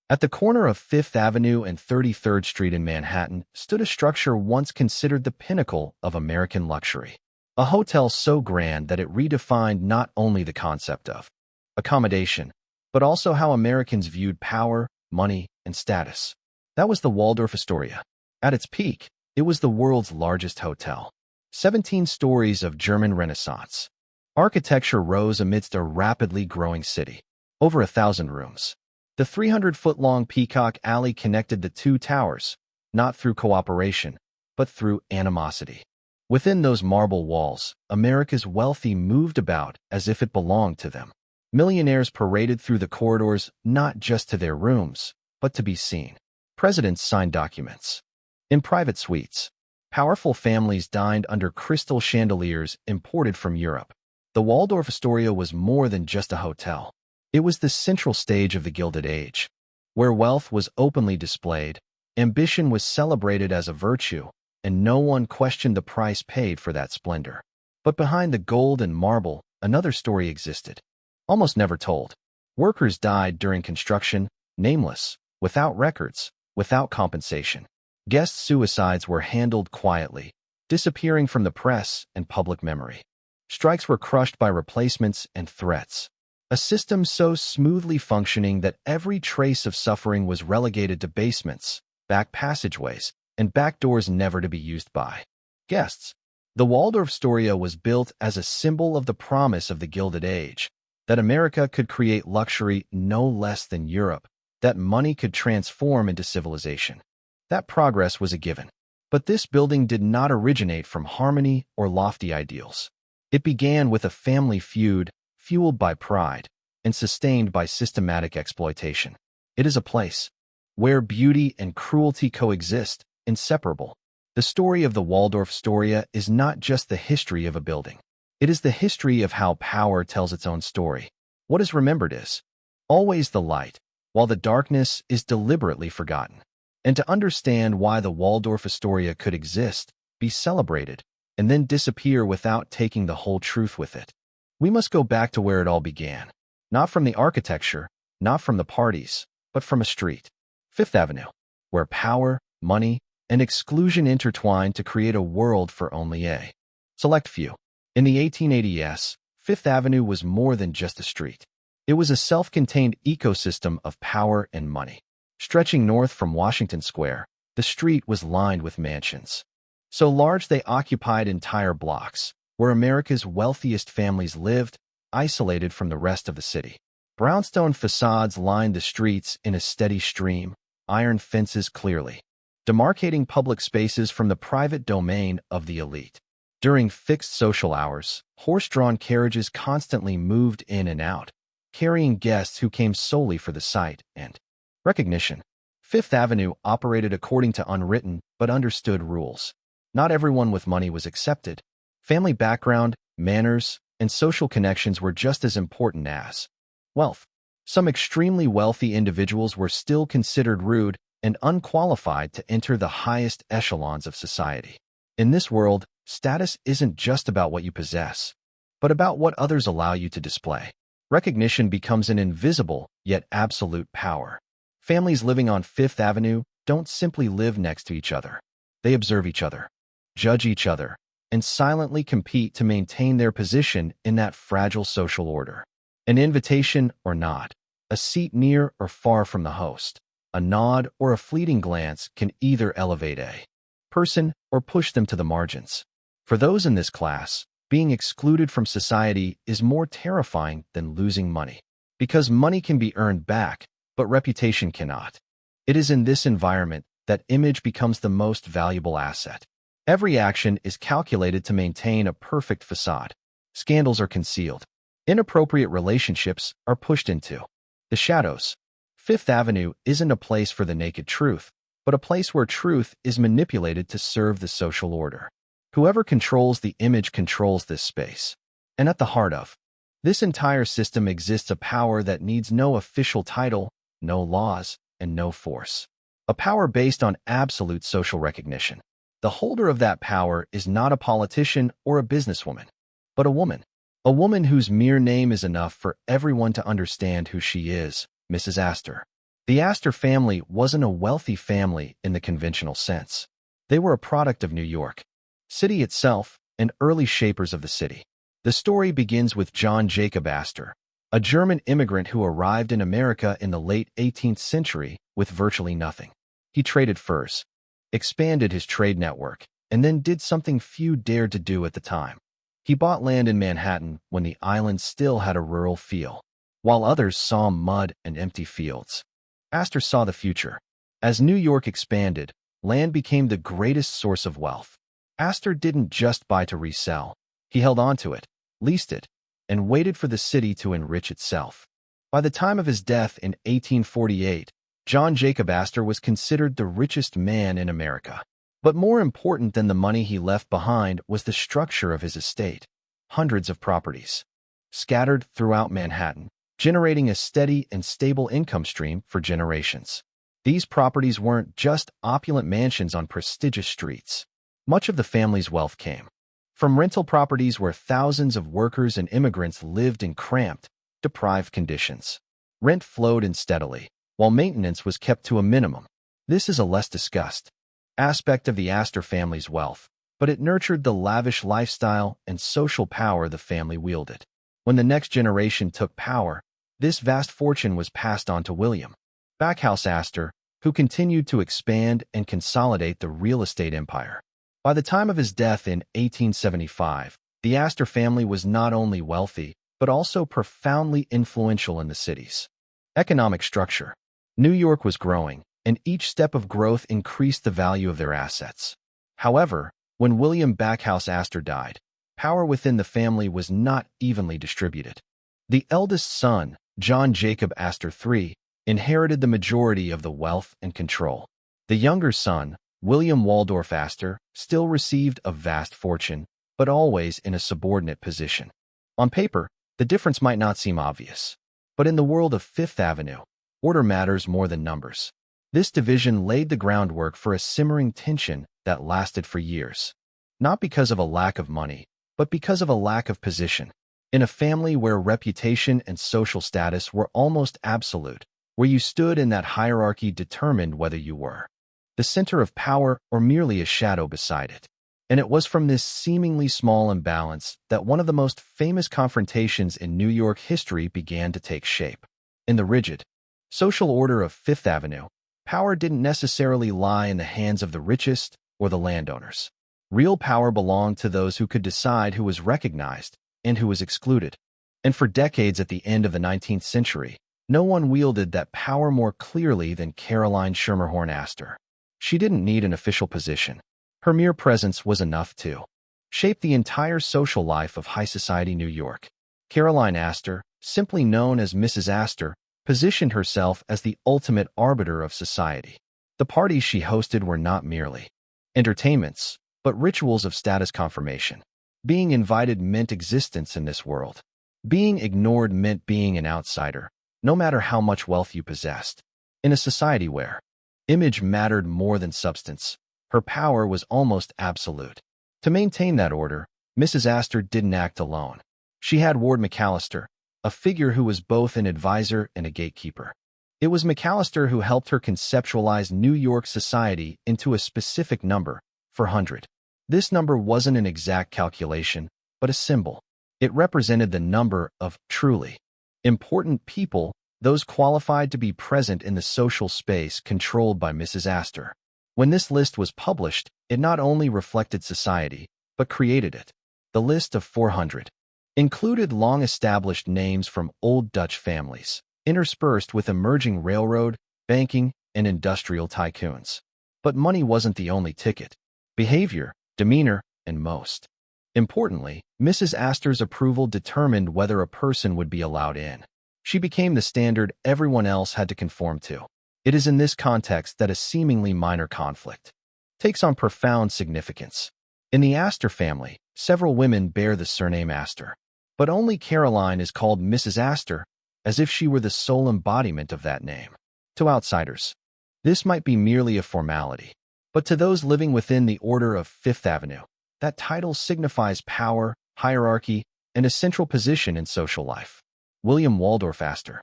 At the corner of Fifth Avenue and 33rd Street in Manhattan stood a structure once considered the pinnacle of American luxury. A hotel so grand that it redefined not only the concept of accommodation, but also how Americans viewed power, money, and status. That was the Waldorf-Astoria. At its peak, it was the world's largest hotel. 17 stories of German Renaissance. Architecture rose amidst a rapidly growing city. Over 1,000 rooms. The 300-foot-long Peacock Alley connected the two towers, not through cooperation, but through animosity. Within those marble walls, America's wealthy moved about as if it belonged to them. Millionaires paraded through the corridors not just to their rooms, but to be seen. Presidents signed documents. In private suites, powerful families dined under crystal chandeliers imported from Europe. The Waldorf-Astoria was more than just a hotel. It was the central stage of the Gilded Age, where wealth was openly displayed, ambition was celebrated as a virtue, and no one questioned the price paid for that splendor. But behind the gold and marble, another story existed, almost never told. Workers died during construction, nameless, without records, without compensation. Guest suicides were handled quietly, disappearing from the press and public memory. Strikes were crushed by replacements and threats. A system so smoothly functioning that every trace of suffering was relegated to basements, back passageways, and back doors never to be used by guests. The Waldorf-Astoria was built as a symbol of the promise of the Gilded Age, that America could create luxury no less than Europe, that money could transform into civilization. That progress was a given. But this building did not originate from harmony or lofty ideals. It began with a family feud, fueled by pride, and sustained by systematic exploitation. It is a place where beauty and cruelty coexist, inseparable. The story of the Waldorf-Astoria is not just the history of a building. It is the history of how power tells its own story. What is remembered is always the light, while the darkness is deliberately forgotten. And to understand why the Waldorf-Astoria could exist, be celebrated, and then disappear without taking the whole truth with it, we must go back to where it all began. Not from the architecture, not from the parties, but from a street, Fifth Avenue, where power, money, and exclusion intertwined to create a world for only a select few. In the 1880s, Fifth Avenue was more than just a street. It was a self-contained ecosystem of power and money. Stretching north from Washington Square, the street was lined with mansions. So large they occupied entire blocks, where America's wealthiest families lived, isolated from the rest of the city. Brownstone facades lined the streets in a steady stream, iron fences clearly demarcating public spaces from the private domain of the elite. During fixed social hours, horse-drawn carriages constantly moved in and out, carrying guests who came solely for the sight and recognition. Fifth Avenue operated according to unwritten but understood rules. Not everyone with money was accepted. Family background, manners, and social connections were just as important as wealth. Some extremely wealthy individuals were still considered rude and unqualified to enter the highest echelons of society. In this world, status isn't just about what you possess, but about what others allow you to display. Recognition becomes an invisible yet absolute power. Families living on Fifth Avenue don't simply live next to each other. They observe each other, judge each other, and silently compete to maintain their position in that fragile social order. An invitation or not, a seat near or far from the host, a nod or a fleeting glance can either elevate a person or push them to the margins. For those in this class, being excluded from society is more terrifying than losing money, because money can be earned back, but reputation cannot. It is in this environment that image becomes the most valuable asset. Every action is calculated to maintain a perfect facade. Scandals are concealed. Inappropriate relationships are pushed into the shadows. Fifth Avenue isn't a place for the naked truth, but a place where truth is manipulated to serve the social order. Whoever controls the image controls this space. And at the heart of this entire system exists a power that needs no official title, no laws, and no force. A power based on absolute social recognition. The holder of that power is not a politician or a businesswoman, but a woman. A woman whose mere name is enough for everyone to understand who she is, Mrs. Astor. The Astor family wasn't a wealthy family in the conventional sense. They were a product of New York City itself and early shapers of the city. The story begins with John Jacob Astor, a German immigrant who arrived in America in the late 18th century with virtually nothing. He traded furs, expanded his trade network, and then did something few dared to do at the time. He bought land in Manhattan when the island still had a rural feel, while others saw mud and empty fields. Astor saw the future. As New York expanded, land became the greatest source of wealth. Astor didn't just buy to resell. He held onto it, leased it, and waited for the city to enrich itself. By the time of his death in 1848, John Jacob Astor was considered the richest man in America. But more important than the money he left behind was the structure of his estate. Hundreds of properties, scattered throughout Manhattan, generating a steady and stable income stream for generations. These properties weren't just opulent mansions on prestigious streets. Much of the family's wealth came from rental properties where thousands of workers and immigrants lived in cramped, deprived conditions. Rent flowed in steadily, while maintenance was kept to a minimum. This is a less discussed aspect of the Astor family's wealth, but it nurtured the lavish lifestyle and social power the family wielded. When the next generation took power, this vast fortune was passed on to William Backhouse Astor, who continued to expand and consolidate the real estate empire. By the time of his death in 1875, the Astor family was not only wealthy, but also profoundly influential in the city's economic structure. New York was growing, and each step of growth increased the value of their assets. However, when William Backhouse Astor died, power within the family was not evenly distributed. The eldest son, John Jacob Astor III, inherited the majority of the wealth and control. The younger son, William Waldorf-Astor, still received a vast fortune, but always in a subordinate position. On paper, the difference might not seem obvious. But in the world of Fifth Avenue, order matters more than numbers. This division laid the groundwork for a simmering tension that lasted for years. Not because of a lack of money, but because of a lack of position. In a family where reputation and social status were almost absolute, where you stood in that hierarchy determined whether you were the center of power or merely a shadow beside it. And it was from this seemingly small imbalance that one of the most famous confrontations in New York history began to take shape. In the rigid social order of Fifth Avenue, power didn't necessarily lie in the hands of the richest or the landowners. Real power belonged to those who could decide who was recognized and who was excluded. And for decades at the end of the 19th century, no one wielded that power more clearly than Caroline Schermerhorn Astor. She didn't need an official position. Her mere presence was enough to shape the entire social life of high society New York. Caroline Astor, simply known as Mrs. Astor, positioned herself as the ultimate arbiter of society. The parties she hosted were not merely entertainments, but rituals of status confirmation. Being invited meant existence in this world. Being ignored meant being an outsider, no matter how much wealth you possessed. In a society where image mattered more than substance, her power was almost absolute. To maintain that order, Mrs. Astor didn't act alone. She had Ward McAllister, a figure who was both an advisor and a gatekeeper. It was McAllister who helped her conceptualize New York society into a specific number, 400. This number wasn't an exact calculation, but a symbol. It represented the number of truly important people, those qualified to be present in the social space controlled by Mrs. Astor. When this list was published, it not only reflected society, but created it. The list of 400 included long-established names from old Dutch families, interspersed with emerging railroad, banking, and industrial tycoons. But money wasn't the only ticket. Behavior, demeanor, and most importantly, Mrs. Astor's approval determined whether a person would be allowed in. She became the standard everyone else had to conform to. It is in this context that a seemingly minor conflict takes on profound significance. In the Astor family, several women bear the surname Astor, but only Caroline is called Mrs. Astor, as if she were the sole embodiment of that name. To outsiders, this might be merely a formality, but to those living within the order of Fifth Avenue, that title signifies power, hierarchy, and a central position in social life. William Waldorf Astor,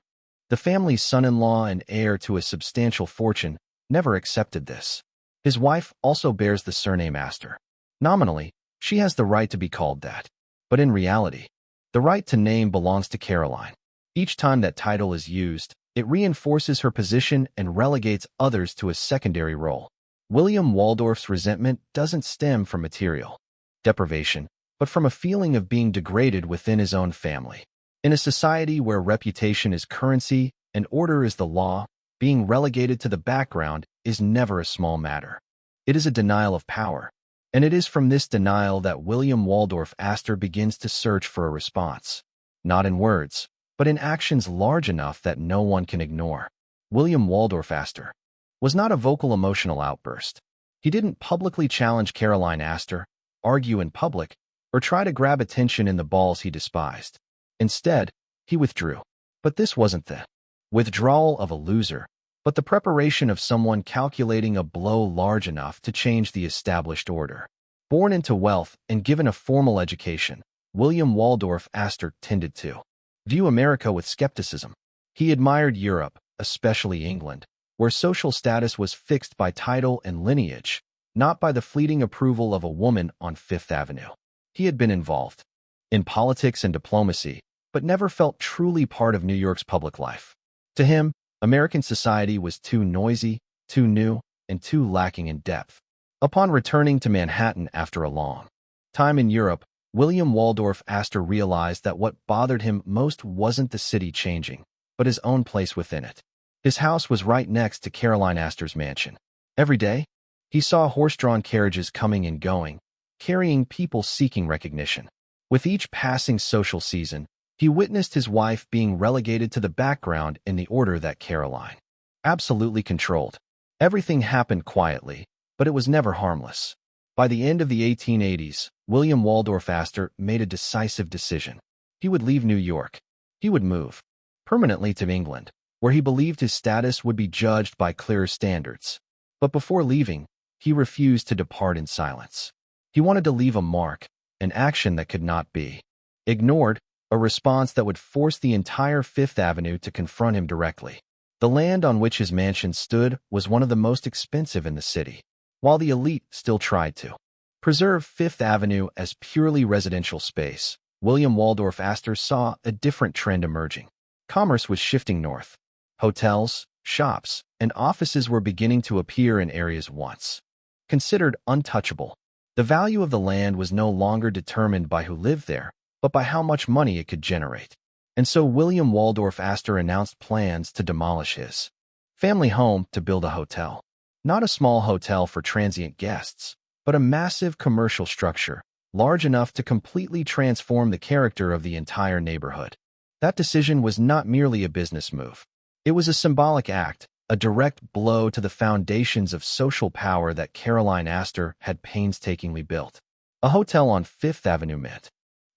The family's son-in-law and heir to a substantial fortune never accepted this. His wife also bears the surname Astor. Nominally, she has the right to be called that. But in reality, the right to name belongs to Caroline. Each time that title is used, it reinforces her position and relegates others to a secondary role. William Waldorf's resentment doesn't stem from material deprivation, but from a feeling of being degraded within his own family. In a society where reputation is currency and order is the law, being relegated to the background is never a small matter. It is a denial of power, and it is from this denial that William Waldorf-Astor begins to search for a response. Not in words, but in actions large enough that no one can ignore. William Waldorf-Astor was not a vocal emotional outburst. He didn't publicly challenge Caroline Astor, argue in public, or try to grab attention in the balls he despised. Instead, he withdrew. But this wasn't the withdrawal of a loser, but the preparation of someone calculating a blow large enough to change the established order. Born into wealth and given a formal education, William Waldorf-Astor tended to view America with skepticism. He admired Europe, especially England, where social status was fixed by title and lineage, not by the fleeting approval of a woman on Fifth Avenue. He had been involved in politics and diplomacy, but never felt truly part of New York's public life. To him, American society was too noisy, too new, and too lacking in depth. Upon returning to Manhattan after a long time in Europe, William Waldorf-Astor realized that what bothered him most wasn't the city changing, but his own place within it. His house was right next to Caroline Astor's mansion. Every day, he saw horse-drawn carriages coming and going, carrying people seeking recognition. With each passing social season, he witnessed his wife being relegated to the background in the order that Caroline absolutely controlled. Everything happened quietly, but it was never harmless. By the end of the 1880s, William Waldorf-Astor made a decisive decision. He would leave New York. He would move permanently to England, where he believed his status would be judged by clearer standards. But before leaving, he refused to depart in silence. He wanted to leave a mark, an action that could not be ignored, a response that would force the entire Fifth Avenue to confront him directly. The land on which his mansion stood was one of the most expensive in the city. While the elite still tried to preserve Fifth Avenue as purely residential space, William Waldorf-Astor saw a different trend emerging. Commerce was shifting north. Hotels, shops, and offices were beginning to appear in areas once considered untouchable. The value of the land was no longer determined by who lived there, but by how much money it could generate. And so William Waldorf-Astor announced plans to demolish his family home to build a hotel. Not a small hotel for transient guests, but a massive commercial structure, large enough to completely transform the character of the entire neighborhood. That decision was not merely a business move. It was a symbolic act, a direct blow to the foundations of social power that Caroline Astor had painstakingly built. A hotel on Fifth Avenue meant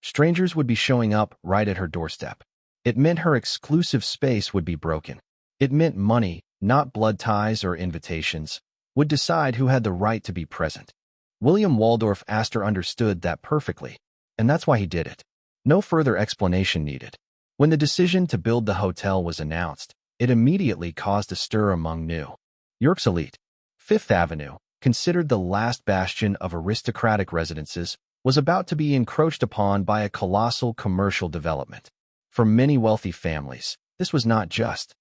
strangers would be showing up right at her doorstep. It meant her exclusive space would be broken. It meant money, not blood ties or invitations, would decide who had the right to be present. William Waldorf-Astor understood that perfectly, and that's why he did it. No further explanation needed. When the decision to build the hotel was announced, it immediately caused a stir among New York's elite. Fifth Avenue, considered the last bastion of aristocratic residences, was about to be encroached upon by a colossal commercial development. For many wealthy families, this was not just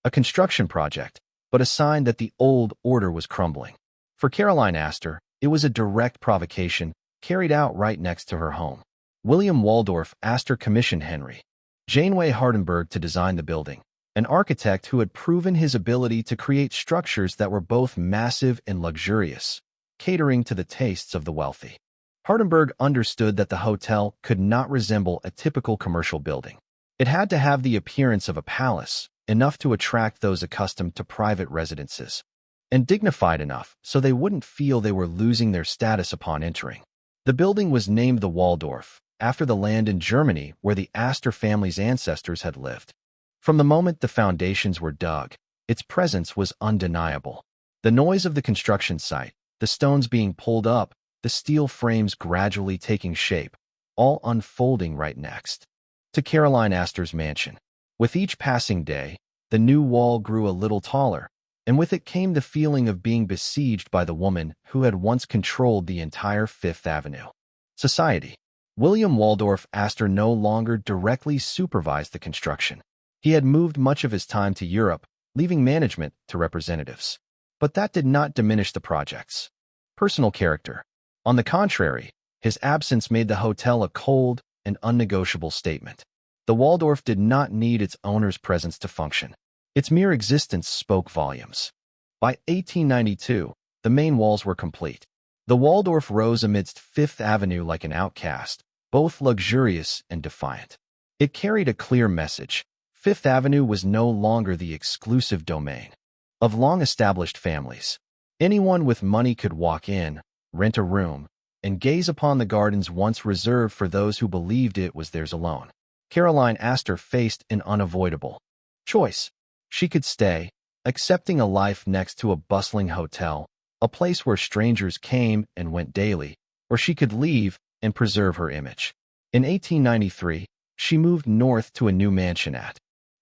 a construction project, but a sign that the old order was crumbling. For Caroline Astor, it was a direct provocation carried out right next to her home. William Waldorf-Astor commissioned Henry Janeway Hardenberg to design the building, an architect who had proven his ability to create structures that were both massive and luxurious, catering to the tastes of the wealthy. Hardenberg understood that the hotel could not resemble a typical commercial building. It had to have the appearance of a palace, enough to attract those accustomed to private residences, and dignified enough so they wouldn't feel they were losing their status upon entering. The building was named the Waldorf, after the land in Germany where the Astor family's ancestors had lived. From the moment the foundations were dug, its presence was undeniable. The noise of the construction site, the stones being pulled up, the steel frames gradually taking shape, all unfolding right next to Caroline Astor's mansion. With each passing day, The new wall grew a little taller, and with it came the feeling of being besieged by the woman who had once controlled the entire Fifth Avenue. Society. William Waldorf-Astor no longer directly supervised the construction. He had moved much of his time to Europe, leaving management to representatives. But that did not diminish the project's personal character. On the contrary, his absence made the hotel a cold and unnegotiable statement. The Waldorf did not need its owner's presence to function. Its mere existence spoke volumes. By 1892, the main walls were complete. The Waldorf rose amidst Fifth Avenue like an outcast, both luxurious and defiant. It carried a clear message. Fifth Avenue was no longer the exclusive domain of long-established families. Anyone with money could walk in, rent a room, and gaze upon the gardens once reserved for those who believed it was theirs alone. Caroline Astor faced an unavoidable choice. She could stay, accepting a life next to a bustling hotel, a place where strangers came and went daily, or she could leave and preserve her image. In 1893, she moved north to a new mansion at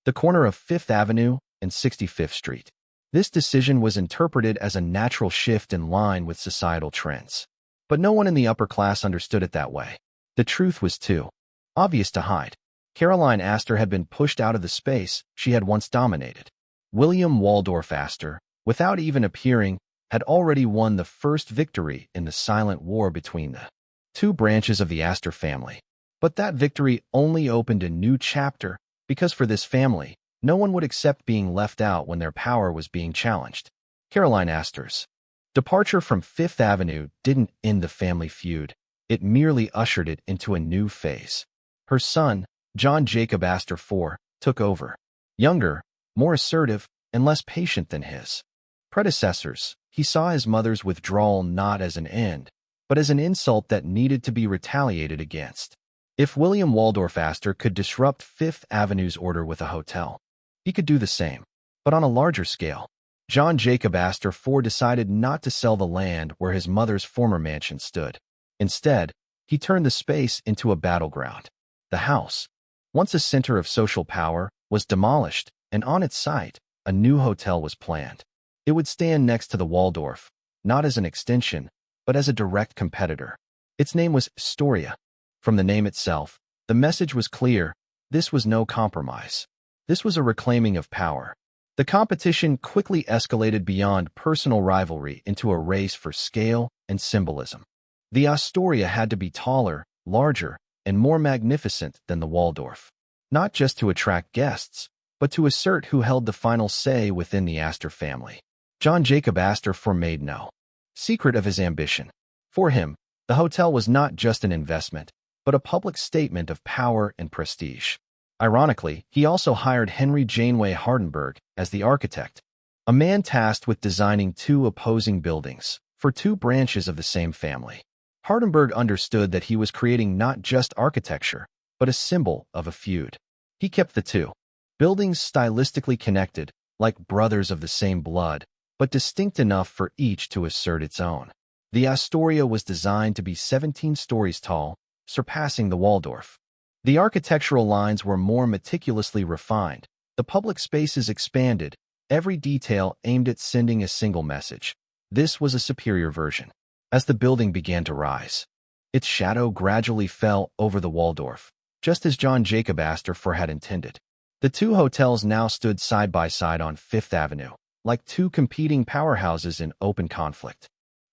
the corner of Fifth Avenue and 65th Street. This decision was interpreted as a natural shift in line with societal trends. But no one in the upper class understood it that way. The truth was too obvious to hide. Caroline Astor had been pushed out of the space she had once dominated. William Waldorf-Astor, without even appearing, had already won the first victory in the silent war between the two branches of the Astor family. But that victory only opened a new chapter because for this family, no one would accept being left out when their power was being challenged. Caroline Astor's departure from Fifth Avenue didn't end the family feud. It merely ushered it into a new phase. Her son, John Jacob Astor IV, took over. Younger, more assertive, and less patient than his predecessors, he saw his mother's withdrawal not as an end, but as an insult that needed to be retaliated against. If William Waldorf-Astor could disrupt Fifth Avenue's order with a hotel, he could do the same, but on a larger scale. John Jacob Astor IV decided not to sell the land where his mother's former mansion stood. Instead, he turned the space into a battleground. The house, once a center of social power, was demolished, and on its site, a new hotel was planned. It would stand next to the Waldorf, not as an extension, but as a direct competitor. Its name was Astoria. From the name itself, the message was clear. This was no compromise. This was a reclaiming of power. The competition quickly escalated beyond personal rivalry into a race for scale and symbolism. The Astoria had to be taller, larger, and more magnificent than the Waldorf, not just to attract guests, but to assert who held the final say within the Astor family. John Jacob Astor IV made no secret of his ambition. For him, the hotel was not just an investment, but a public statement of power and prestige. Ironically, he also hired Henry Janeway Hardenberg as the architect, a man tasked with designing two opposing buildings for two branches of the same family. Hardenberg understood that he was creating not just architecture, but a symbol of a feud. He kept the two buildings stylistically connected, like brothers of the same blood, but distinct enough for each to assert its own. The Astoria was designed to be 17 stories tall, surpassing the Waldorf. The architectural lines were more meticulously refined. The public spaces expanded, every detail aimed at sending a single message. This was a superior version. As the building began to rise, its shadow gradually fell over the Waldorf, just as John Jacob Astor IV had intended. The two hotels now stood side by side on Fifth Avenue, like two competing powerhouses in open conflict.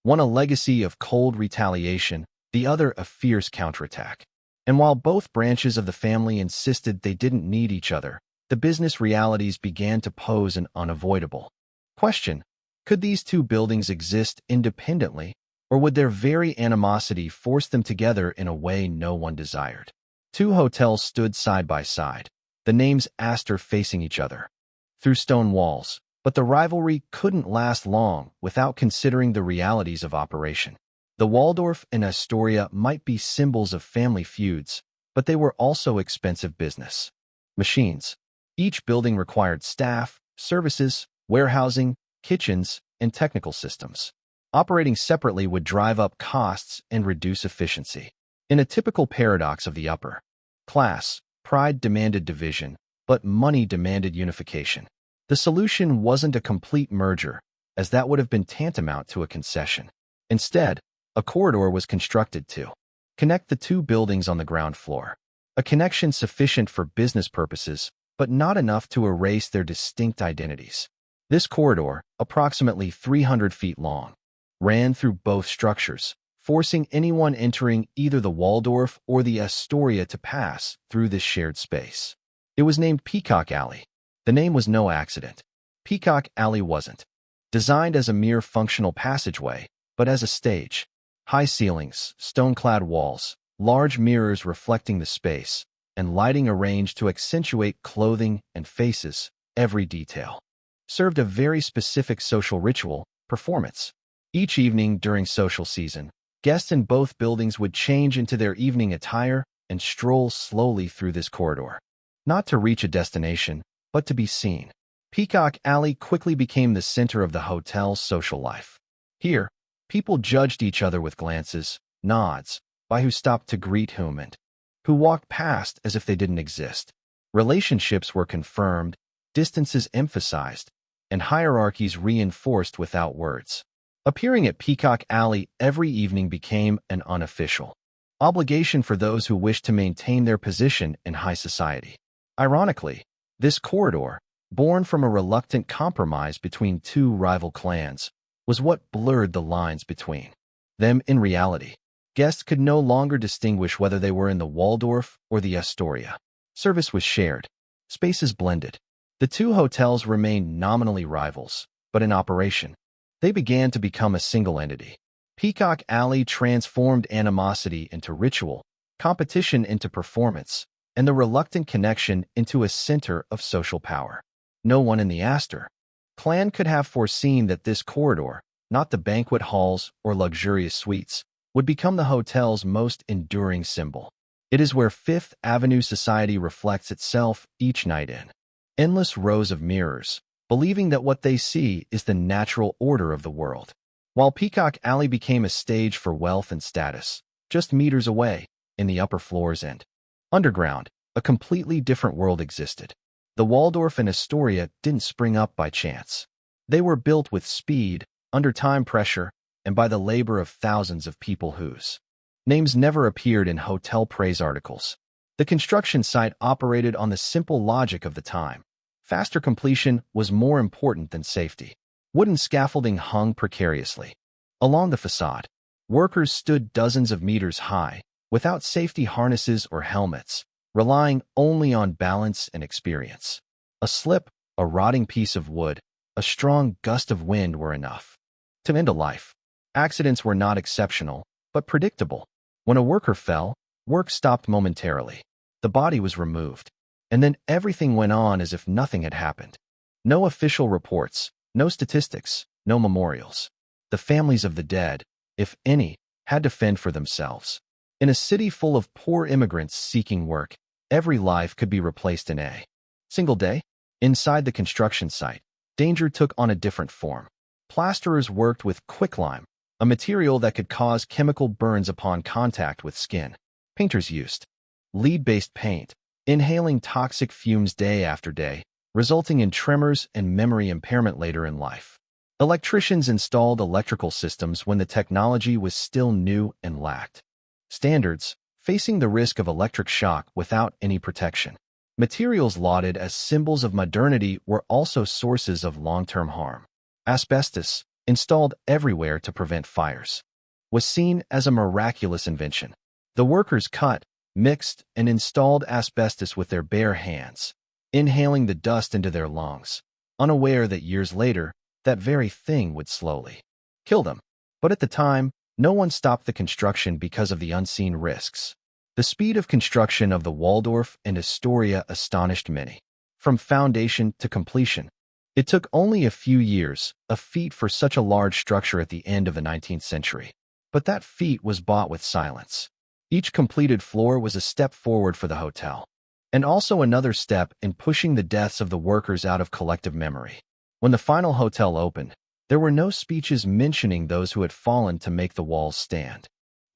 One a legacy of cold retaliation, the other a fierce counterattack. And while both branches of the family insisted they didn't need each other, the business realities began to pose an unavoidable question. Could these two buildings exist independently, or would their very animosity force them together in a way no one desired? Two hotels stood side by side, the names Astor facing each other through stone walls, but the rivalry couldn't last long without considering the realities of operation. The Waldorf and Astoria might be symbols of family feuds, but they were also expensive business machines. Each building required staff, services, warehousing, kitchens, and technical systems. Operating separately would drive up costs and reduce efficiency. In a typical paradox of the upper class, pride demanded division, but money demanded unification. The solution wasn't a complete merger, as that would have been tantamount to a concession. Instead, a corridor was constructed to connect the two buildings on the ground floor, a connection sufficient for business purposes, but not enough to erase their distinct identities. This corridor, approximately 300 feet long, ran through both structures, forcing anyone entering either the Waldorf or the Astoria to pass through this shared space. It was named Peacock Alley. The name was no accident. Peacock Alley wasn't designed as a mere functional passageway, but as a stage. High ceilings, stone-clad walls, large mirrors reflecting the space, and lighting arranged to accentuate clothing and faces, every detail served a very specific social ritual, performance. Each evening during social season, guests in both buildings would change into their evening attire and stroll slowly through this corridor. Not to reach a destination, but to be seen. Peacock Alley quickly became the center of the hotel's social life. Here, people judged each other with glances, nods, by who stopped to greet whom and who walked past as if they didn't exist. Relationships were confirmed, distances emphasized, and hierarchies reinforced without words. Appearing at Peacock Alley every evening became an unofficial obligation for those who wished to maintain their position in high society. Ironically, this corridor, born from a reluctant compromise between two rival clans, was what blurred the lines between them in reality. Guests could no longer distinguish whether they were in the Waldorf or the Astoria. Service was shared. Spaces blended. The two hotels remained nominally rivals, but in operation, they began to become a single entity. Peacock Alley transformed animosity into ritual, competition into performance, and the reluctant connection into a center of social power. No one in the Astor clan could have foreseen that this corridor, not the banquet halls or luxurious suites, would become the hotel's most enduring symbol. It is where Fifth Avenue society reflects itself each night in endless rows of mirrors, believing that what they see is the natural order of the world. While Peacock Alley became a stage for wealth and status, just meters away, in the upper floors and underground, a completely different world existed. The Waldorf and Astoria didn't spring up by chance. They were built with speed, under time pressure, and by the labor of thousands of people whose names never appeared in hotel praise articles. The construction site operated on the simple logic of the time. Faster completion was more important than safety. Wooden scaffolding hung precariously along the facade. Workers stood dozens of meters high, without safety harnesses or helmets, relying only on balance and experience. A slip, a rotting piece of wood, a strong gust of wind were enough to end a life. Accidents were not exceptional, but predictable. When a worker fell, work stopped momentarily. The body was removed, and then everything went on as if nothing had happened. No official reports, no statistics, no memorials. The families of the dead, if any, had to fend for themselves. In a city full of poor immigrants seeking work, every life could be replaced in a single day. Inside the construction site, danger took on a different form. Plasterers worked with quicklime, a material that could cause chemical burns upon contact with skin. Painters used lead-based paint, inhaling toxic fumes day after day, resulting in tremors and memory impairment later in life. Electricians installed electrical systems when the technology was still new and lacked standards, facing the risk of electric shock without any protection. Materials lauded as symbols of modernity were also sources of long-term harm. Asbestos, installed everywhere to prevent fires, was seen as a miraculous invention. The workers cut, mixed, and installed asbestos with their bare hands, inhaling the dust into their lungs, unaware that years later, that very thing would slowly kill them. But at the time, no one stopped the construction because of the unseen risks. The speed of construction of the Waldorf and Astoria astonished many. From foundation to completion, it took only a few years, a feat for such a large structure at the end of the 19th century. But that feat was bought with silence. Each completed floor was a step forward for the hotel, and also another step in pushing the deaths of the workers out of collective memory. When the final hotel opened, there were no speeches mentioning those who had fallen to make the walls stand.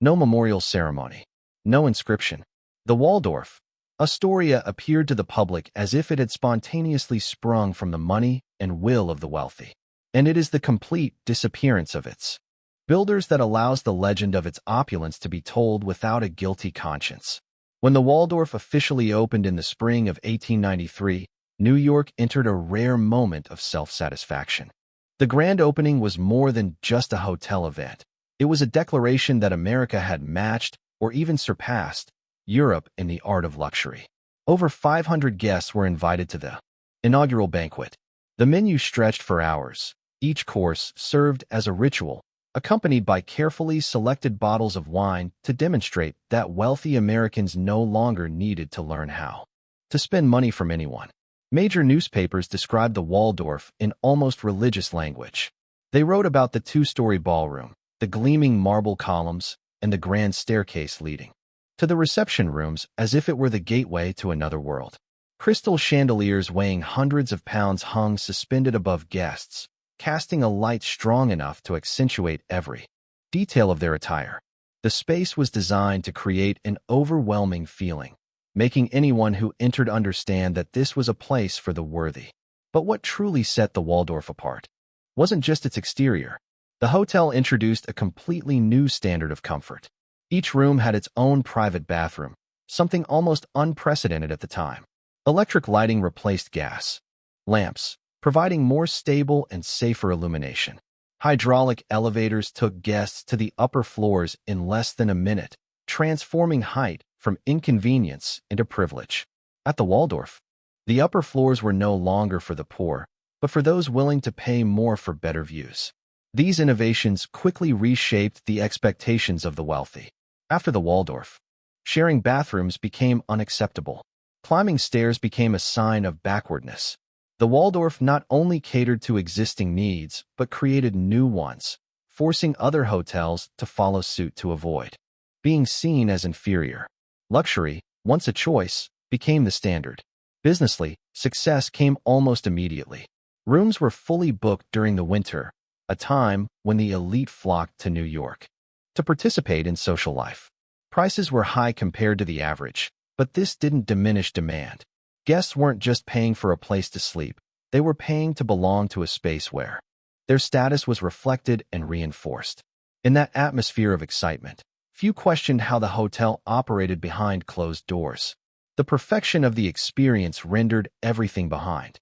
No memorial ceremony. No inscription. The Waldorf, Astoria appeared to the public as if it had spontaneously sprung from the money and will of the wealthy. And it is the complete disappearance of its builders that allows the legend of its opulence to be told without a guilty conscience. When the Waldorf officially opened in the spring of 1893, New York entered a rare moment of self-satisfaction. The grand opening was more than just a hotel event. It was a declaration that America had matched, or even surpassed, Europe in the art of luxury. Over 500 guests were invited to the inaugural banquet. The menu stretched for hours, each course served as a ritual, accompanied by carefully selected bottles of wine to demonstrate that wealthy Americans no longer needed to learn how to spend money from anyone. Major newspapers described the Waldorf in almost religious language. They wrote about the two-story ballroom, the gleaming marble columns, and the grand staircase leading to the reception rooms as if it were the gateway to another world. Crystal chandeliers weighing hundreds of pounds hung suspended above guests, casting a light strong enough to accentuate every detail of their attire. The space was designed to create an overwhelming feeling, making anyone who entered understand that this was a place for the worthy. But what truly set the Waldorf apart wasn't just its exterior. The hotel introduced a completely new standard of comfort. Each room had its own private bathroom, something almost unprecedented at the time. Electric lighting replaced gas lamps, providing more stable and safer illumination. Hydraulic elevators took guests to the upper floors in less than a minute, transforming height from inconvenience into privilege. At the Waldorf, the upper floors were no longer for the poor, but for those willing to pay more for better views. These innovations quickly reshaped the expectations of the wealthy. After the Waldorf, sharing bathrooms became unacceptable. Climbing stairs became a sign of backwardness. The Waldorf not only catered to existing needs, but created new ones, forcing other hotels to follow suit to avoid being seen as inferior. Luxury, once a choice, became the standard. Businessly, success came almost immediately. Rooms were fully booked during the winter, a time when the elite flocked to New York to participate in social life. Prices were high compared to the average, but this didn't diminish demand. Guests weren't just paying for a place to sleep, they were paying to belong to a space where their status was reflected and reinforced. In that atmosphere of excitement, few questioned how the hotel operated behind closed doors. The perfection of the experience rendered everything behind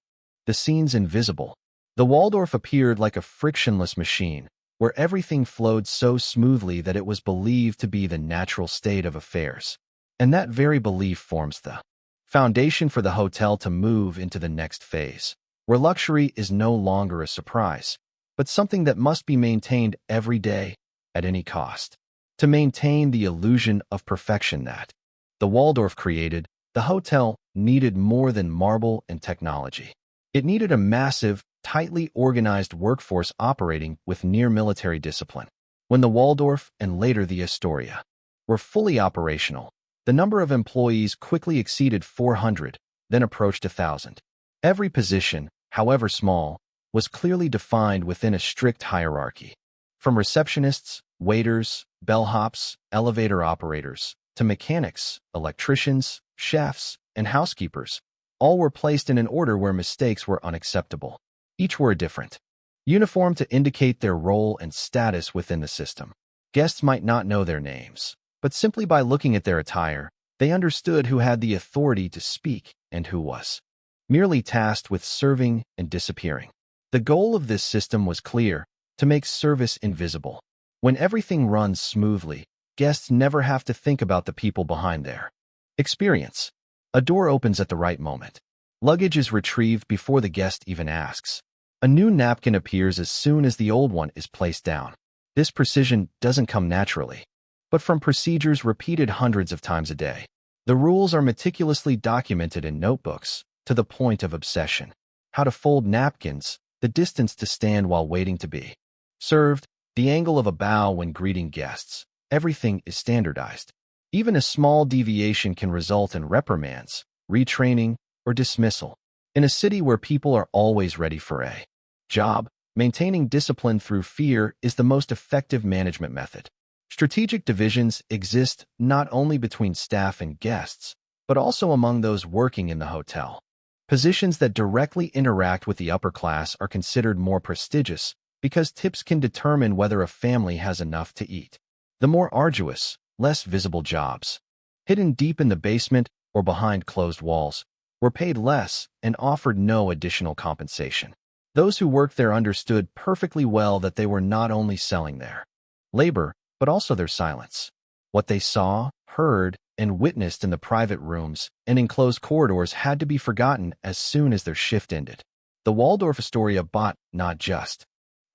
the scenes invisible. The Waldorf appeared like a frictionless machine, where everything flowed so smoothly that it was believed to be the natural state of affairs. And that very belief forms the foundation for the hotel to move into the next phase, where luxury is no longer a surprise, but something that must be maintained every day at any cost. To maintain the illusion of perfection that the Waldorf created, the hotel needed more than marble and technology. It needed a massive, tightly organized workforce operating with near-military discipline. When the Waldorf and later the Astoria were fully operational, the number of employees quickly exceeded 400, then approached 1,000. Every position, however small, was clearly defined within a strict hierarchy. From receptionists, waiters, bellhops, elevator operators, to mechanics, electricians, chefs, and housekeepers, all were placed in an order where mistakes were unacceptable. Each were different, uniform to indicate their role and status within the system. Guests might not know their names, but simply by looking at their attire, they understood who had the authority to speak and who was merely tasked with serving and disappearing. The goal of this system was clear: to make service invisible. When everything runs smoothly, guests never have to think about the people behind their experience. A door opens at the right moment. Luggage is retrieved before the guest even asks. A new napkin appears as soon as the old one is placed down. This precision doesn't come naturally, but from procedures repeated hundreds of times a day. The rules are meticulously documented in notebooks, to the point of obsession. How to fold napkins, the distance to stand while waiting to be served, the angle of a bow when greeting guests. Everything is standardized. Even a small deviation can result in reprimands, retraining, or dismissal. In a city where people are always ready for a job, maintaining discipline through fear is the most effective management method. Strategic divisions exist not only between staff and guests, but also among those working in the hotel. Positions that directly interact with the upper class are considered more prestigious because tips can determine whether a family has enough to eat. The more arduous, less visible jobs, hidden deep in the basement or behind closed walls, were paid less and offered no additional compensation. Those who worked there understood perfectly well that they were not only selling their labor, but also their silence. What they saw, heard, and witnessed in the private rooms and enclosed corridors had to be forgotten as soon as their shift ended. The Waldorf-Astoria bought not just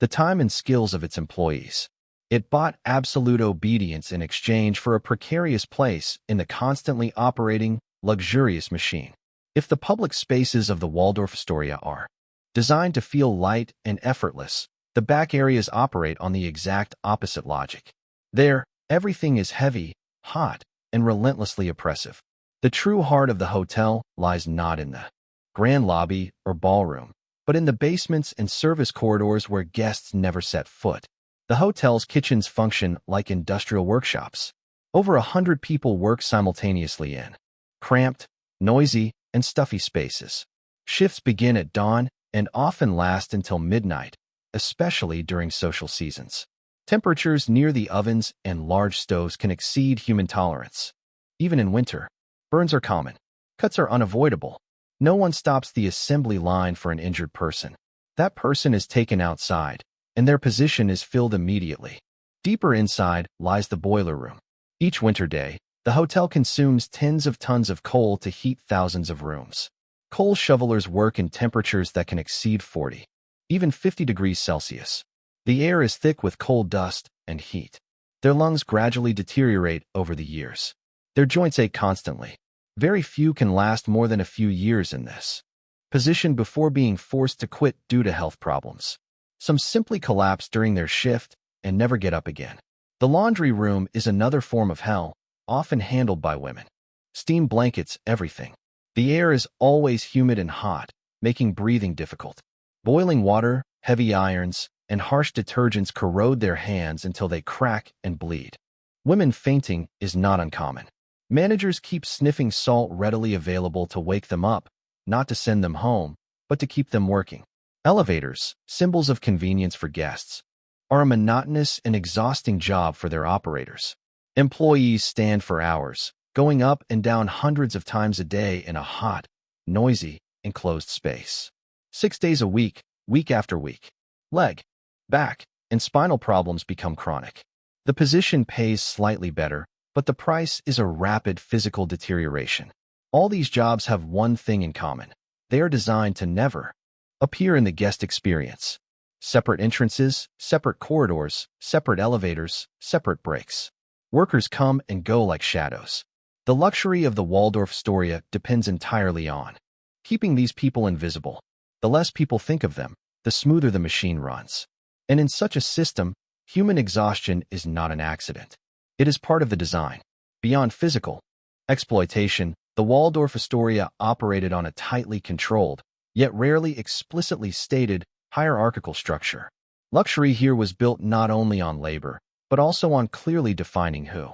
the time and skills of its employees. It bought absolute obedience in exchange for a precarious place in the constantly operating, luxurious machine. If the public spaces of the Waldorf-Astoria are designed to feel light and effortless, the back areas operate on the exact opposite logic. There, everything is heavy, hot, and relentlessly oppressive. The true heart of the hotel lies not in the grand lobby or ballroom, but in the basements and service corridors where guests never set foot. The hotel's kitchens function like industrial workshops. Over 100 people work simultaneously in cramped, noisy, and stuffy spaces. Shifts begin at dawn and often last until midnight, especially during social seasons. Temperatures near the ovens and large stoves can exceed human tolerance. Even in winter, burns are common. Cuts are unavoidable. No one stops the assembly line for an injured person. That person is taken outside, and their position is filled immediately. Deeper inside lies the boiler room. Each winter day, the hotel consumes tens of tons of coal to heat thousands of rooms. Coal shovelers work in temperatures that can exceed 40, even 50 degrees Celsius. The air is thick with coal dust and heat. Their lungs gradually deteriorate over the years. Their joints ache constantly. Very few can last more than a few years in this position before being forced to quit due to health problems. Some simply collapse during their shift and never get up again. The laundry room is another form of hell, often handled by women. Steam blankets everything. The air is always humid and hot, making breathing difficult. Boiling water, heavy irons, and harsh detergents corrode their hands until they crack and bleed. Women fainting is not uncommon. Managers keep sniffing salt readily available to wake them up, not to send them home, but to keep them working. Elevators, symbols of convenience for guests, are a monotonous and exhausting job for their operators. Employees stand for hours, going up and down hundreds of times a day in a hot, noisy, enclosed space. 6 days a week, week after week. Leg, back, and spinal problems become chronic. The position pays slightly better, but the price is a rapid physical deterioration. All these jobs have one thing in common. They are designed to never appear in the guest experience. Separate entrances, separate corridors, separate elevators, separate breaks. Workers come and go like shadows. The luxury of the Waldorf-Astoria depends entirely on keeping these people invisible. The less people think of them, the smoother the machine runs. And in such a system, human exhaustion is not an accident. It is part of the design. Beyond physical exploitation, the Waldorf-Astoria operated on a tightly controlled, yet rarely explicitly stated, hierarchical structure. Luxury here was built not only on labor, but also on clearly defining who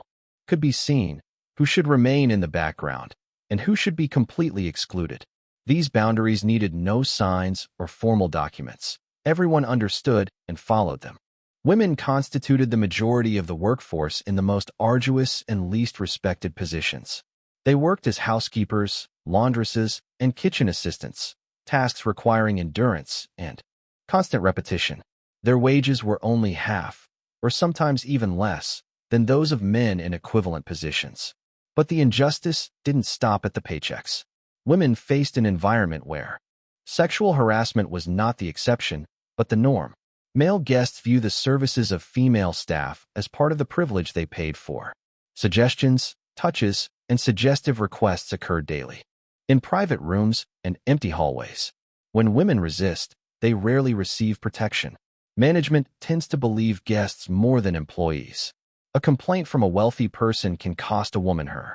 could be seen, who should remain in the background, and who should be completely excluded. These boundaries needed no signs or formal documents. Everyone understood and followed them. Women constituted the majority of the workforce in the most arduous and least respected positions. They worked as housekeepers, laundresses, and kitchen assistants, tasks requiring endurance and constant repetition. Their wages were only half, or sometimes even less, than those of men in equivalent positions. But the injustice didn't stop at the paychecks. Women faced an environment where sexual harassment was not the exception, but the norm. Male guests view the services of female staff as part of the privilege they paid for. Suggestions, touches, and suggestive requests occur daily. In private rooms and empty hallways. When women resist, they rarely receive protection. Management tends to believe guests more than employees. A complaint from a wealthy person can cost a woman her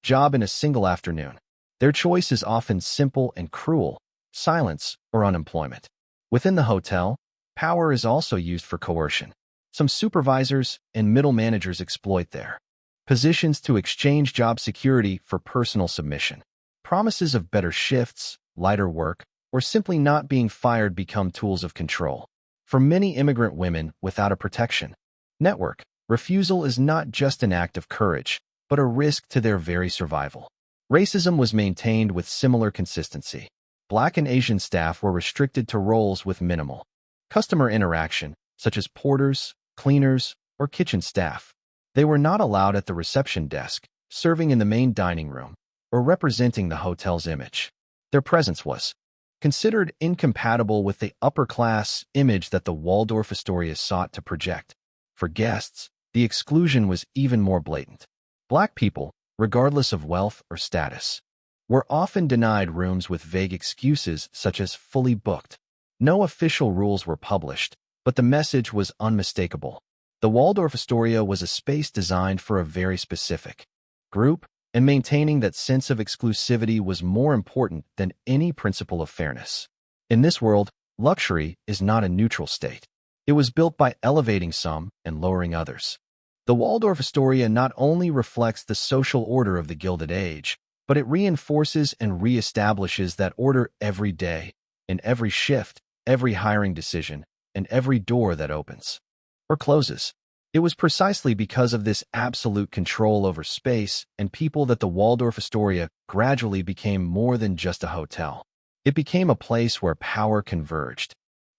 job in a single afternoon. Their choice is often simple and cruel: silence or unemployment. Within the hotel, power is also used for coercion. Some supervisors and middle managers exploit their positions to exchange job security for personal submission. Promises of better shifts, lighter work, or simply not being fired become tools of control. For many immigrant women without a protection network, refusal is not just an act of courage, but a risk to their very survival. Racism was maintained with similar consistency. Black and Asian staff were restricted to roles with minimal customer interaction, such as porters, cleaners, or kitchen staff. They were not allowed at the reception desk, serving in the main dining room, or representing the hotel's image. Their presence was considered incompatible with the upper-class image that the Waldorf-Astoria sought to project. For guests, the exclusion was even more blatant. Black people, regardless of wealth or status, were often denied rooms with vague excuses such as fully booked. No official rules were published, but the message was unmistakable. The Waldorf-Astoria was a space designed for a very specific group, and maintaining that sense of exclusivity was more important than any principle of fairness. In this world, luxury is not a neutral state. It was built by elevating some and lowering others. The Waldorf-Astoria not only reflects the social order of the Gilded Age, but it reinforces and reestablishes that order every day, in every shift, every hiring decision, and every door that opens or closes. It was precisely because of this absolute control over space and people that the Waldorf-Astoria gradually became more than just a hotel. It became a place where power converged,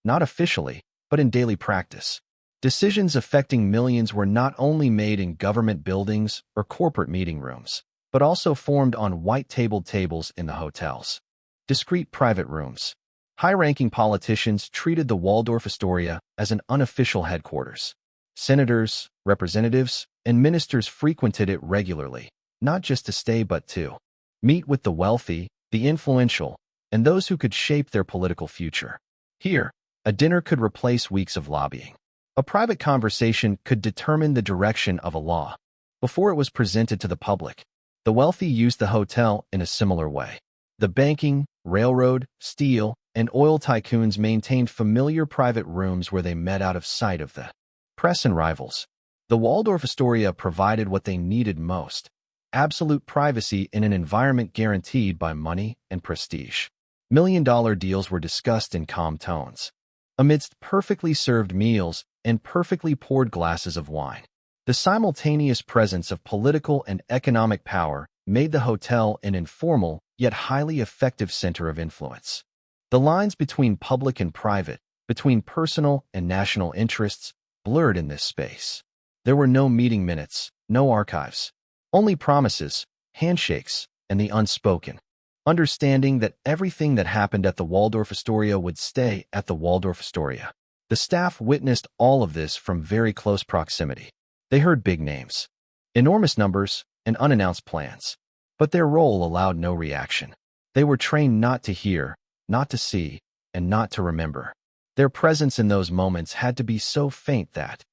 not officially, but in daily practice. Decisions affecting millions were not only made in government buildings or corporate meeting rooms, but also formed on white-tabled tables in the hotels. Discreet private rooms. High-ranking politicians treated the Waldorf-Astoria as an unofficial headquarters. Senators, representatives, and ministers frequented it regularly, not just to stay but to meet with the wealthy, the influential, and those who could shape their political future. Here, a dinner could replace weeks of lobbying. A private conversation could determine the direction of a law. Before it was presented to the public, the wealthy used the hotel in a similar way. The banking, railroad, steel, and oil tycoons maintained familiar private rooms where they met out of sight of the press and rivals. The Waldorf-Astoria provided what they needed most: absolute privacy in an environment guaranteed by money and prestige. Million-dollar deals were discussed in calm tones, amidst perfectly served meals and perfectly poured glasses of wine. The simultaneous presence of political and economic power made the hotel an informal yet highly effective center of influence. The lines between public and private, between personal and national interests, blurred in this space. There were no meeting minutes, no archives, only promises, handshakes, and the unspoken understanding that everything that happened at the Waldorf-Astoria would stay at the Waldorf-Astoria. The staff witnessed all of this from very close proximity. They heard big names, enormous numbers, and unannounced plans, but their role allowed no reaction. They were trained not to hear, not to see, and not to remember. Their presence in those moments had to be so faint that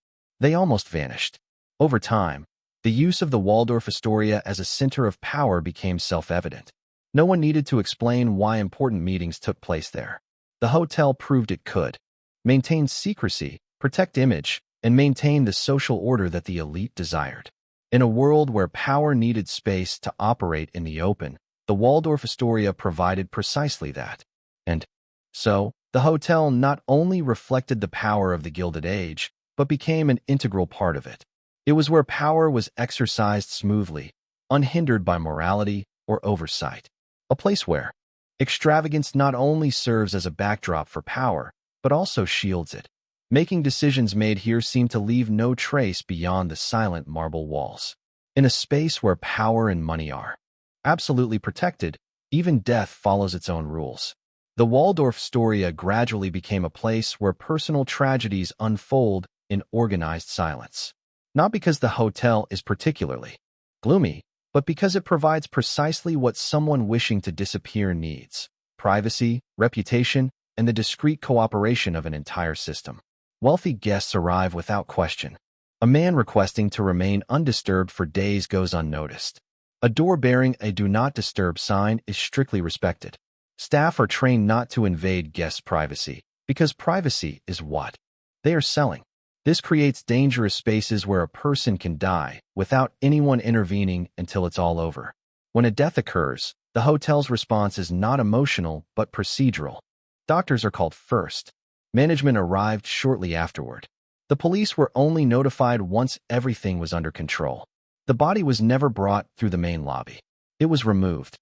they almost vanished. Over time, the use of the Waldorf-Astoria as a center of power became self-evident. No one needed to explain why important meetings took place there. The hotel proved it could maintain secrecy, protect image, and maintain the social order that the elite desired. In a world where power needed space to operate in the open, the Waldorf-Astoria provided precisely that. And so, the hotel not only reflected the power of the Gilded Age, but became an integral part of it. It was where power was exercised smoothly, unhindered by morality or oversight. A place where extravagance not only serves as a backdrop for power, but also shields it, making decisions made here seem to leave no trace beyond the silent marble walls. In a space where power and money are absolutely protected, even death follows its own rules. The Waldorf-Astoria gradually became a place where personal tragedies unfold in organized silence. Not because the hotel is particularly gloomy, but because it provides precisely what someone wishing to disappear needs: privacy, reputation, and the discreet cooperation of an entire system. Wealthy guests arrive without question. A man requesting to remain undisturbed for days goes unnoticed. A door bearing a "Do Not Disturb" sign is strictly respected. Staff are trained not to invade guests' privacy, because privacy is what they are selling. This creates dangerous spaces where a person can die without anyone intervening until it's all over. When a death occurs, the hotel's response is not emotional but procedural. Doctors are called first. Management arrived shortly afterward. The police were only notified once everything was under control. The body was never brought through the main lobby. It was removed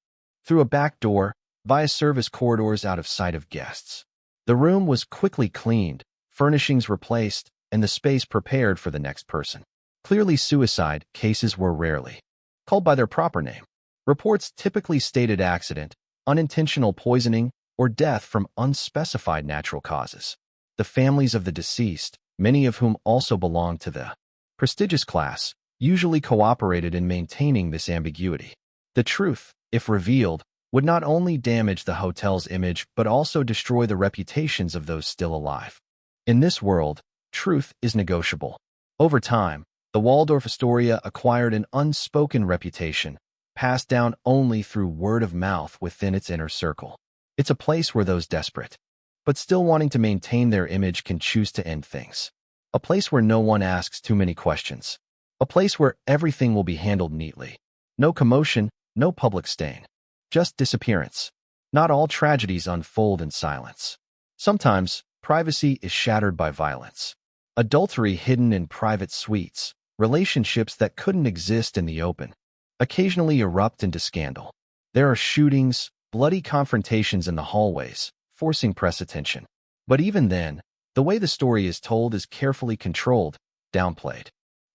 through a back door, via service corridors out of sight of guests. The room was quickly cleaned, furnishings replaced, and the space prepared for the next person. Clearly, suicide cases were rarely called by their proper name. Reports typically stated accident, unintentional poisoning, or death from unspecified natural causes. The families of the deceased, many of whom also belonged to the prestigious class, usually cooperated in maintaining this ambiguity. The truth, if revealed, would not only damage the hotel's image but also destroy the reputations of those still alive. In this world, truth is negotiable. Over time, the Waldorf-Astoria acquired an unspoken reputation, passed down only through word of mouth within its inner circle. It's a place where those desperate, but still wanting to maintain their image, can choose to end things. A place where no one asks too many questions. A place where everything will be handled neatly. No commotion, no public stain. Just disappearance. Not all tragedies unfold in silence. Sometimes, privacy is shattered by violence. Adultery hidden in private suites, relationships that couldn't exist in the open, occasionally erupt into scandal. There are shootings, bloody confrontations in the hallways, forcing press attention. But even then, the way the story is told is carefully controlled, downplayed,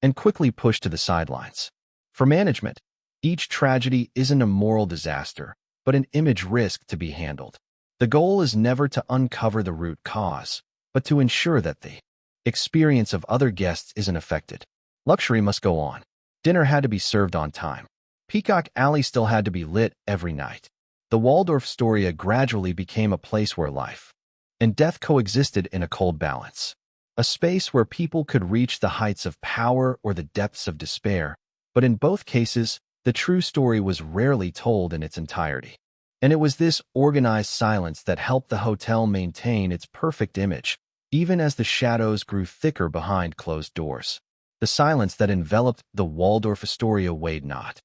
and quickly pushed to the sidelines. For management, each tragedy isn't a moral disaster, but an image risk to be handled. The goal is never to uncover the root cause, but to ensure that the experience of other guests isn't affected. Luxury must go on. Dinner had to be served on time. Peacock Alley still had to be lit every night. The Waldorf-Astoria gradually became a place where life and death coexisted in a cold balance. A space where people could reach the heights of power or the depths of despair, but in both cases, the true story was rarely told in its entirety. And it was this organized silence that helped the hotel maintain its perfect image, even as the shadows grew thicker behind closed doors. The silence that enveloped the Waldorf-Astoria weighed not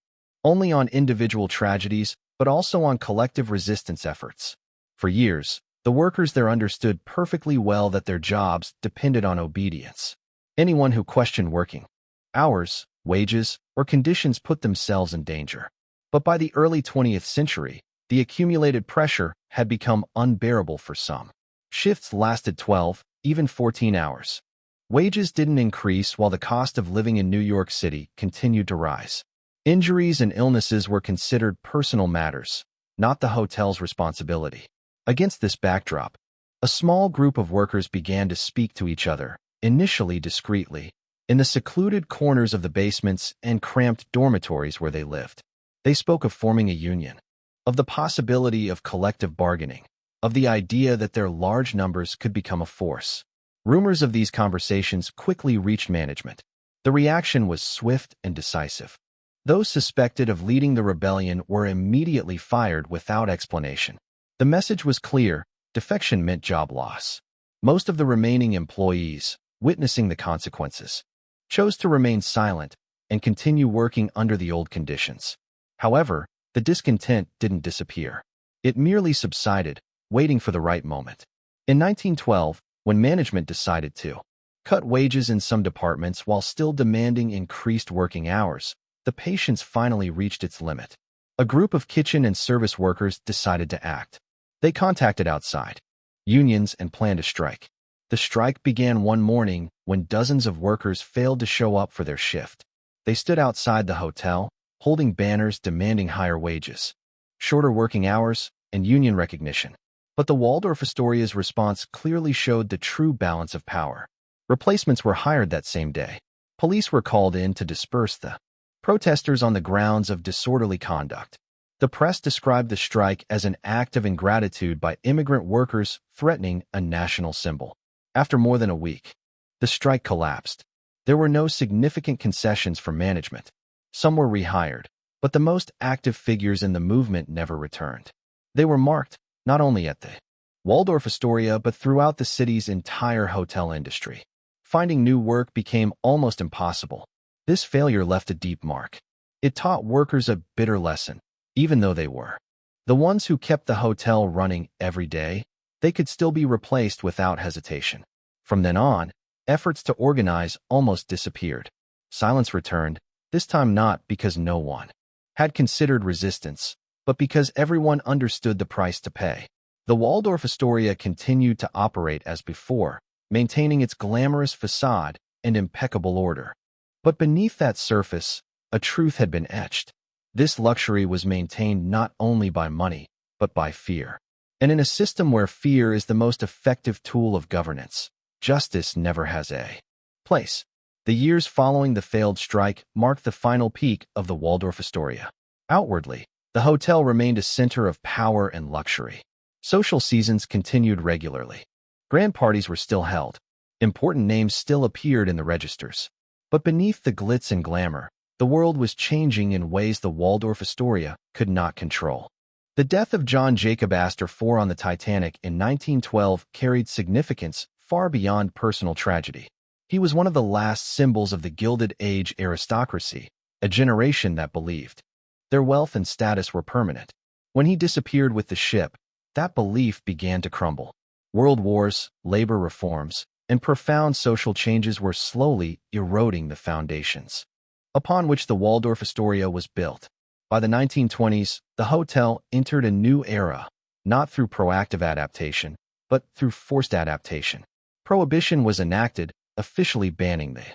only on individual tragedies, but also on collective resistance efforts. For years, the workers there understood perfectly well that their jobs depended on obedience. Anyone who questioned working hours, wages, or conditions put themselves in danger. But by the early 20th century, the accumulated pressure had become unbearable for some. Shifts lasted 12, even 14 hours. Wages didn't increase while the cost of living in New York City continued to rise. Injuries and illnesses were considered personal matters, not the hotel's responsibility. Against this backdrop, a small group of workers began to speak to each other, initially discreetly, in the secluded corners of the basements and cramped dormitories where they lived. They spoke of forming a union, of the possibility of collective bargaining, of the idea that their large numbers could become a force. Rumors of these conversations quickly reached management. The reaction was swift and decisive. Those suspected of leading the rebellion were immediately fired without explanation. The message was clear: defection meant job loss. Most of the remaining employees, witnessing the consequences, chose to remain silent and continue working under the old conditions. However, the discontent didn't disappear. It merely subsided, waiting for the right moment. In 1912, when management decided to cut wages in some departments while still demanding increased working hours, the patience finally reached its limit. A group of kitchen and service workers decided to act. They contacted outside unions and planned a strike. The strike began one morning when dozens of workers failed to show up for their shift. They stood outside the hotel, holding banners demanding higher wages, shorter working hours, and union recognition. But the Waldorf-Astoria's response clearly showed the true balance of power. Replacements were hired that same day. Police were called in to disperse the protesters on the grounds of disorderly conduct. The press described the strike as an act of ingratitude by immigrant workers threatening a national symbol. After more than a week, the strike collapsed. There were no significant concessions from management. Some were rehired, but the most active figures in the movement never returned. They were marked not only at the Waldorf-Astoria but throughout the city's entire hotel industry. Finding new work became almost impossible. This failure left a deep mark. It taught workers a bitter lesson, even though they were the ones who kept the hotel running every day. They could still be replaced without hesitation. From then on, efforts to organize almost disappeared. Silence returned, this time not because no one had considered resistance, but because everyone understood the price to pay. The Waldorf-Astoria continued to operate as before, maintaining its glamorous facade and impeccable order. But beneath that surface, a truth had been etched. This luxury was maintained not only by money, but by fear. And in a system where fear is the most effective tool of governance, justice never has a place. The years following the failed strike marked the final peak of the Waldorf-Astoria. Outwardly, the hotel remained a center of power and luxury. Social seasons continued regularly. Grand parties were still held. Important names still appeared in the registers. But beneath the glitz and glamour, the world was changing in ways the Waldorf-Astoria could not control. The death of John Jacob Astor IV on the Titanic in 1912 carried significance far beyond personal tragedy. He was one of the last symbols of the Gilded Age aristocracy, a generation that believed their wealth and status were permanent. When he disappeared with the ship, that belief began to crumble. World wars, labor reforms, and profound social changes were slowly eroding the foundations upon which the Waldorf-Astoria was built. By the 1920s, the hotel entered a new era, not through proactive adaptation, but through forced adaptation. Prohibition was enacted, officially banning the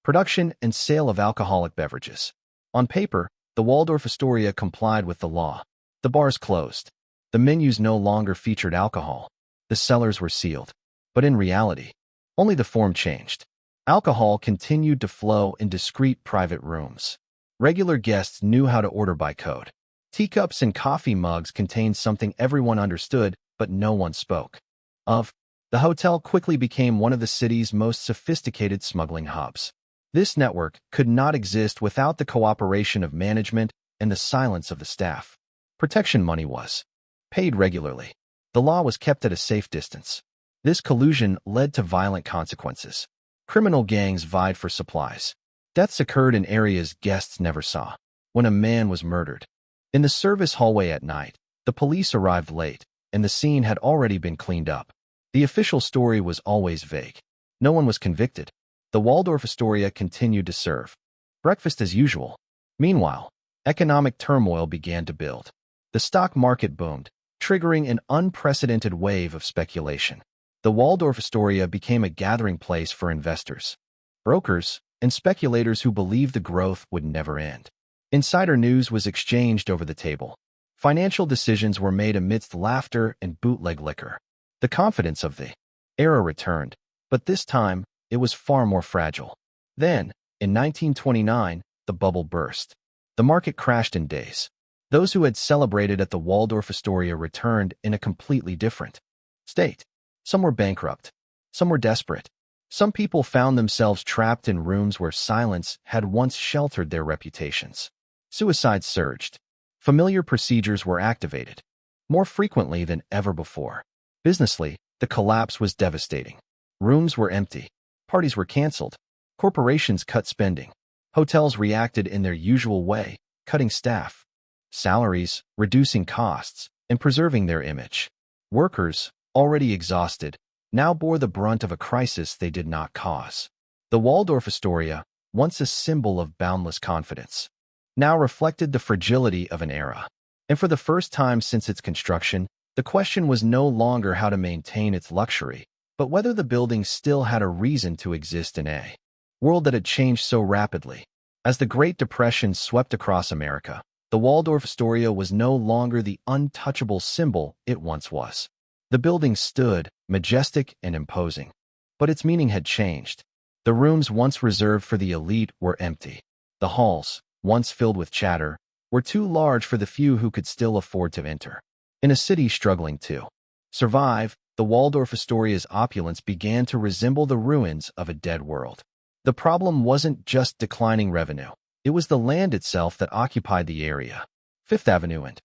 production and sale of alcoholic beverages. On paper, the Waldorf-Astoria complied with the law. The bars closed. The menus no longer featured alcohol. The cellars were sealed. But in reality, only the form changed. Alcohol continued to flow in discreet private rooms. Regular guests knew how to order by code. Teacups and coffee mugs contained something everyone understood, but no one spoke of. The hotel quickly became one of the city's most sophisticated smuggling hubs. This network could not exist without the cooperation of management and the silence of the staff. Protection money was paid regularly. The law was kept at a safe distance. This collusion led to violent consequences. Criminal gangs vied for supplies. Deaths occurred in areas guests never saw. When a man was murdered in the service hallway at night, the police arrived late, and the scene had already been cleaned up. The official story was always vague. No one was convicted. The Waldorf-Astoria continued to serve breakfast as usual. Meanwhile, economic turmoil began to build. The stock market boomed, triggering an unprecedented wave of speculation. The Waldorf-Astoria became a gathering place for investors, brokers, and speculators who believed the growth would never end. Insider news was exchanged over the table. Financial decisions were made amidst laughter and bootleg liquor. The confidence of the era returned, but this time it was far more fragile. Then, in 1929, the bubble burst. The market crashed in days. Those who had celebrated at the Waldorf-Astoria returned in a completely different state. Some were bankrupt. Some were desperate. Some people found themselves trapped in rooms where silence had once sheltered their reputations. Suicides surged. Familiar procedures were activated, more frequently than ever before. Businessly, the collapse was devastating. Rooms were empty. Parties were canceled. Corporations cut spending. Hotels reacted in their usual way, cutting staff, salaries, reducing costs, and preserving their image. Workers, already exhausted, now bore the brunt of a crisis they did not cause. The Waldorf-Astoria, once a symbol of boundless confidence, now reflected the fragility of an era. And for the first time since its construction, the question was no longer how to maintain its luxury, but whether the building still had a reason to exist in a world that had changed so rapidly. As the Great Depression swept across America, the Waldorf-Astoria was no longer the untouchable symbol it once was. The building stood, majestic and imposing, but its meaning had changed. The rooms once reserved for the elite were empty. The halls, once filled with chatter, were too large for the few who could still afford to enter. In a city struggling to survive, the Waldorf-Astoria's opulence began to resemble the ruins of a dead world. The problem wasn't just declining revenue. It was the land itself that occupied the area. Fifth Avenue and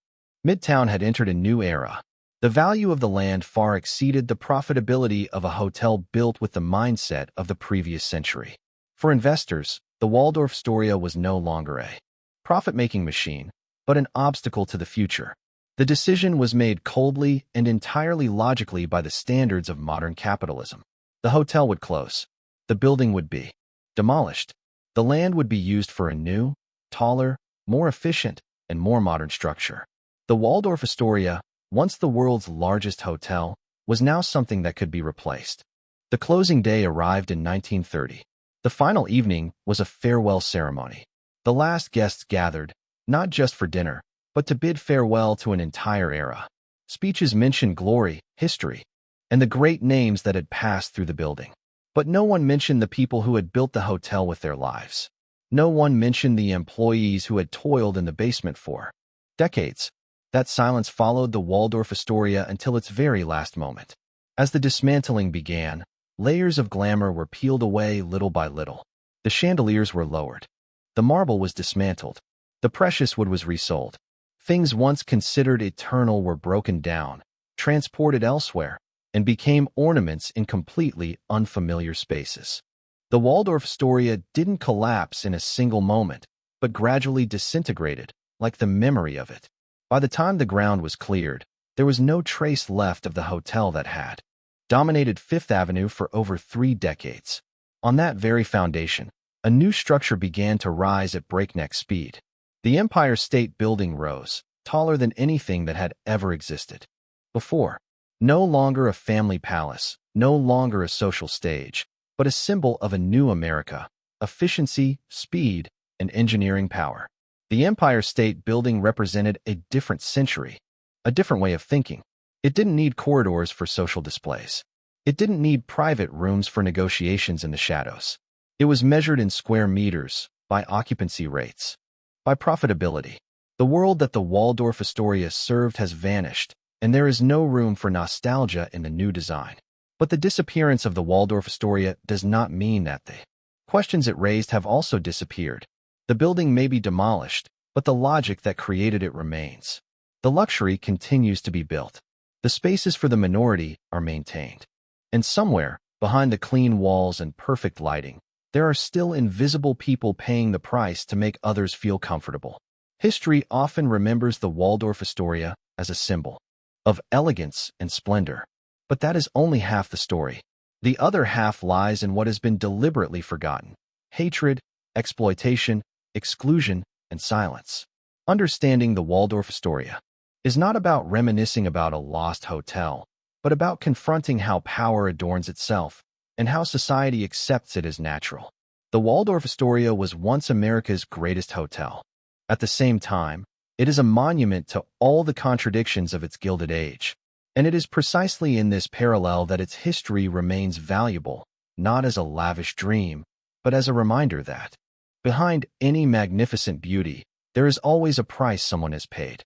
Midtown had entered a new era. The value of the land far exceeded the profitability of a hotel built with the mindset of the previous century. For investors, the Waldorf-Astoria was no longer a profit-making machine, but an obstacle to the future. The decision was made coldly and entirely logically by the standards of modern capitalism. The hotel would close. The building would be demolished. The land would be used for a new, taller, more efficient, and more modern structure. The Waldorf-Astoria, once the world's largest hotel, was now something that could be replaced. The closing day arrived in 1930. The final evening was a farewell ceremony. The last guests gathered, not just for dinner, but to bid farewell to an entire era. Speeches mentioned glory, history, and the great names that had passed through the building. But no one mentioned the people who had built the hotel with their lives. No one mentioned the employees who had toiled in the basement for decades. That silence followed the Waldorf-Astoria until its very last moment. As the dismantling began, layers of glamour were peeled away little by little. The chandeliers were lowered. The marble was dismantled. The precious wood was resold. Things once considered eternal were broken down, transported elsewhere, and became ornaments in completely unfamiliar spaces. The Waldorf-Astoria didn't collapse in a single moment, but gradually disintegrated, like the memory of it. By the time the ground was cleared, there was no trace left of the hotel that had dominated Fifth Avenue for over 3 decades. On that very foundation, a new structure began to rise at breakneck speed. The Empire State Building rose, taller than anything that had ever existed before. No longer a family palace, no longer a social stage, but a symbol of a new America: efficiency, speed, and engineering power. The Empire State Building represented a different century, a different way of thinking. It didn't need corridors for social displays. It didn't need private rooms for negotiations in the shadows. It was measured in square meters, by occupancy rates, by profitability. The world that the Waldorf-Astoria served has vanished, and there is no room for nostalgia in the new design. But the disappearance of the Waldorf-Astoria does not mean that the questions it raised have also disappeared. The building may be demolished, but the logic that created it remains. The luxury continues to be built. The spaces for the minority are maintained. And somewhere, behind the clean walls and perfect lighting, there are still invisible people paying the price to make others feel comfortable. History often remembers the Waldorf-Astoria as a symbol of elegance and splendor. But that is only half the story. The other half lies in what has been deliberately forgotten: hatred, exploitation, exclusion, and silence. Understanding the Waldorf-Astoria is not about reminiscing about a lost hotel, but about confronting how power adorns itself and how society accepts it as natural. The Waldorf-Astoria was once America's greatest hotel. At the same time, it is a monument to all the contradictions of its Gilded Age. And it is precisely in this parallel that its history remains valuable, not as a lavish dream, but as a reminder that behind any magnificent beauty, there is always a price someone has paid.